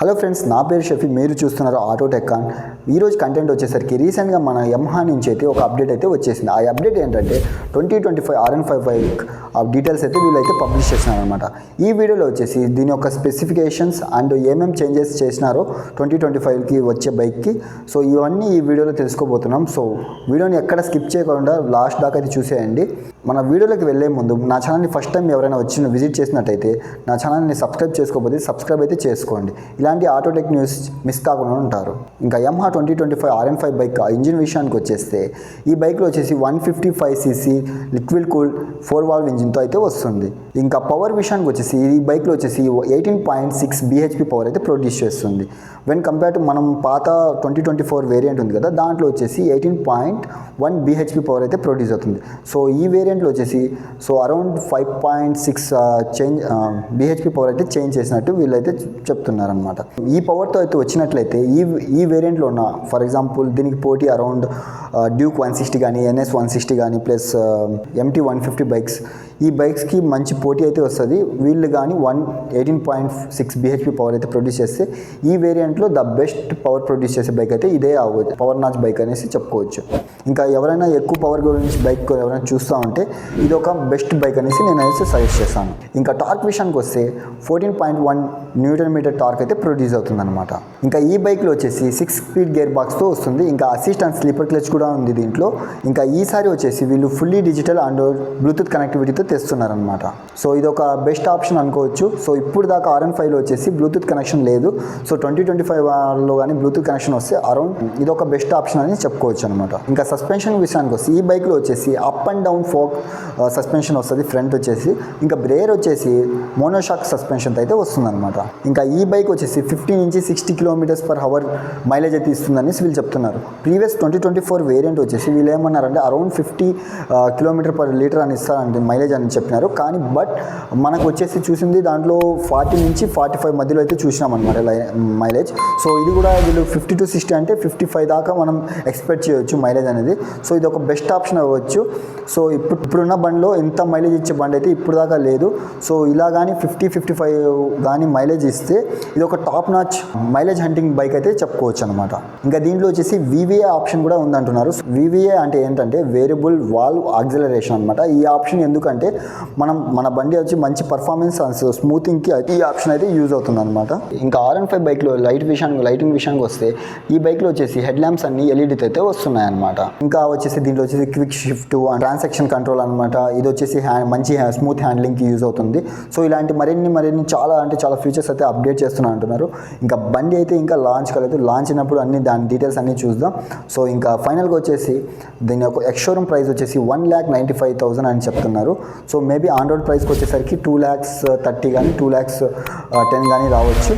Hello friends, నా పేరు షఫీ. మీరు చూస్తున్నారు ఆటో టెక్ ఆన్. ఈరోజు కంటెంట్ వచ్చేసరికి రీసెంట్గా మన యమహా నుంచి అయితే ఒక అప్డేట్ అయితే వచ్చేసింది. ఆ అప్డేట్ ఏంటంటే 2025 RN5 బైక్ ఆ డీటెయిల్స్ అయితే వీళ్ళైతే పబ్లిష్ చేసినారనమాట. ఈ వీడియోలో వచ్చేసి దీని యొక్క స్పెసిఫికేషన్స్ అండ్ ఏమేమి చేంజెస్ చేసినారో 2025కి వచ్చే బైక్కి, సో ఇవన్నీ ఈ వీడియోలో తెలుసుకోబోతున్నాం. సో వీడియోని ఎక్కడ స్కిప్ చేయకుండా లాస్ట్ దాకా అయితే చూసేయండి. మన వీడియోలోకి వెళ్ళే ముందు నా ఛానల్ని ఫస్ట్ టైం ఎవరైనా వచ్చి విజిట్ చేసినట్టయితే నా ఛానల్ని సబ్స్క్రైబ్ చేసుకోకపోతే సబ్స్క్రైబ్ అయితే చేసుకోండి. ఇలాంటి ఆటోటెక్ న్యూస్ మిస్ కాకుండా ఉంటారు. ఇంకా యమహా 2025 RN5 బైక్ ఇంజిన్ విషయానికి వచ్చేస్తే ఈ బైక్లో వచ్చేసి 155cc లిక్విడ్ కూల్ 4 వాల్వ్ ఇంజిన్తో అయితే వస్తుంది. ఇంకా పవర్ విషయానికి వచ్చేసి ఈ బైక్లో వచ్చేసి 18.6 bhp పవర్ అయితే ప్రొడ్యూస్ చేస్తుంది. వెన్ కంపేర్ టు మనం పాత 2024 వేరియంట్ ఉంది కదా, దాంట్లో వచ్చేసి 18.1 bhp పవర్ అయితే ప్రొడ్యూస్ అవుతుంది. సో ఈ వేరియంట్లో వచ్చేసి సో అరౌండ్ 5.6 bhp పవర్ అయితే చేంజ్ చేసినట్టు వీళ్ళైతే చెప్తున్నారనమాట. ఈ పవర్తో అయితే వచ్చినట్లయితే ఈ వేరియంట్లో ఉన్న ఫర్ ఎగ్జాంపుల్ దీనికి పోటీ అరౌండ్ డ్యూక్ 160 కానీ NS 160 కానీ ప్లస్ MT 150 బైక్స్, ఈ బైక్స్కి మంచి పోటీ అయితే వస్తుంది. వీళ్ళు కానీ 18.6 bhp పవర్ అయితే ప్రొడ్యూస్ చేస్తే ఈ వేరియంట్లో ద బెస్ట్ పవర్ ప్రొడ్యూస్ చేసే బైక్ అయితే ఇదే అవ్వచ్చు, పవర్ నాచ్ బైక్ అనేసి చెప్పుకోవచ్చు. ఇంకా ఎవరైనా ఎక్కువ పవర్ గురించి బైక్ ఎవరైనా చూస్తూ ఉంటే ఇది ఒక బెస్ట్ బైక్ అనేసి నేనైతే సజెస్ట్ చేస్తాను. ఇంకా టార్క్ విషయానికి వస్తే 14.1 Nm టార్క్ అయితే ప్రొడ్యూస్ అవుతుందన్నమాట. ఇంకా ఈ బైక్లో వచ్చేసి 6 స్పీడ్ గేర్ బాక్స్తో వస్తుంది. ఇంకా అసిస్ట్ అండ్ స్లీపర్ క్లచ్ కూడా ఉంది దీంట్లో. ఇంకా ఈసారి వచ్చేసి వీళ్ళు ఫుల్లీ డిజిటల్ అండ్ బ్లూటూత్ కనెక్టివిటీతో తెస్తున్నారనమాట. సో ఇది ఒక బెస్ట్ ఆప్షన్ అనుకోవచ్చు. సో ఇప్పుడు దాకా RN5లో వచ్చేసి బ్లూటూత్ కనెక్షన్ లేదు. సో 2025లో కానీ బ్లూటూత్ కనెక్షన్ వస్తే అరౌండ్ ఇది ఒక బెస్ట్ ఆప్షన్ అని చెప్పుకోవచ్చు అనమాట. ఇంకా సస్పెన్షన్ విషయానికి వస్తే ఈ బైక్లో వచ్చేసి up and down folk suspension వస్తుంది ఫ్రంట్ వచ్చేసి. ఇంకా బ్రేర్ వచ్చేసి మోనోషాక్ సస్పెన్షన్ అయితే వస్తుందన్నమాట. ఇంకా ఈ బైక్ వచ్చేసి 50 నుంచి 60 km/h మైలేజ్ అయితే ఇస్తుందని వీళ్ళు చెప్తున్నారు. ప్రీవియస్ 2024 వేరియంట్ వచ్చేసి వీళ్ళు ఏమన్నారంటే అరౌండ్ 50 km/l అని ఇస్తారంటే మైలేజ్ అని చెప్పినారు. కానీ బట్ మనకు వచ్చేసి చూసింది దాంట్లో 40 నుంచి 45 మధ్యలో అయితే చూసినామన్నమాట మైలేజ్. సో ఇది కూడా వీళ్ళు 50 to 60 అంటే 55 దాకా మనం ఎక్స్పెక్ట్ చేయవచ్చు మైలేజ్ అనేది. సో ఇది ఒక బెస్ట్ ఆప్షన్ అవ్వచ్చు. సో ఇప్పుడున్న బండిలో ఇంత మైలేజ్ ఇచ్చే బండి అయితే ఇప్పుడు దాకా లేదు. సో ఇలా కానీ 50-55 కానీ మైలేజ్ ఇస్తే ఇది ఒక top notch mileage hunting bike అయితే చెప్పుకోవచ్చు అనమాట. ఇంకా దీంట్లో వచ్చేసి VVA ఆప్షన్ కూడా ఉందంటున్నారు. VVA అంటే ఏంటంటే వేరియబుల్ వాల్వ్ యాక్సిలరేషన్ అనమాట. ఈ ఆప్షన్ ఎందుకంటే మన బండి వచ్చి మంచి పర్ఫార్మెన్స్ అండ్ స్మూతింగ్కి ఈ ఆప్షన్ అయితే యూజ్ అవుతుంది అనమాట. ఇంకా RN5 బైక్లో లైటింగ్ విషయానికి వస్తే ఈ బైక్లో వచ్చేసి హెడ్ ల్యాంప్స్ అన్ని ఎల్ఈడీతో అయితే వస్తున్నాయి అనమాట. ఇంకా వచ్చేసి దీంట్లో వచ్చేసి quick shift and transaction control అనమాట. ఇది వచ్చేసి మంచి స్మూత్ హ్యాండ్లింగ్కి యూజ్ అవుతుంది. సో ఇలాంటి మరిన్ని చాలా ఫీచర్స్ అయితే అప్డేట్ చేస్తున్నా అంటున్నారు. ఇంకా బండి అయితే ఇంకా లాంచ్ కాలేదు. లాంచ్ అయినప్పుడు దాని డీటెయిల్స్ అన్నీ చూద్దాం. సో ఇంకా ఫైనల్గా వచ్చేసి దీని యొక్క ఎక్స్-షోరూమ్ ప్రైస్ వచ్చేసి 1,95,000 అని చెప్తున్నారు. సో మేబీ ఆన్ రోడ్ ప్రైస్కి వచ్చేసరికి 2,30,000 కానీ 2,10,000 కానీ రావచ్చు.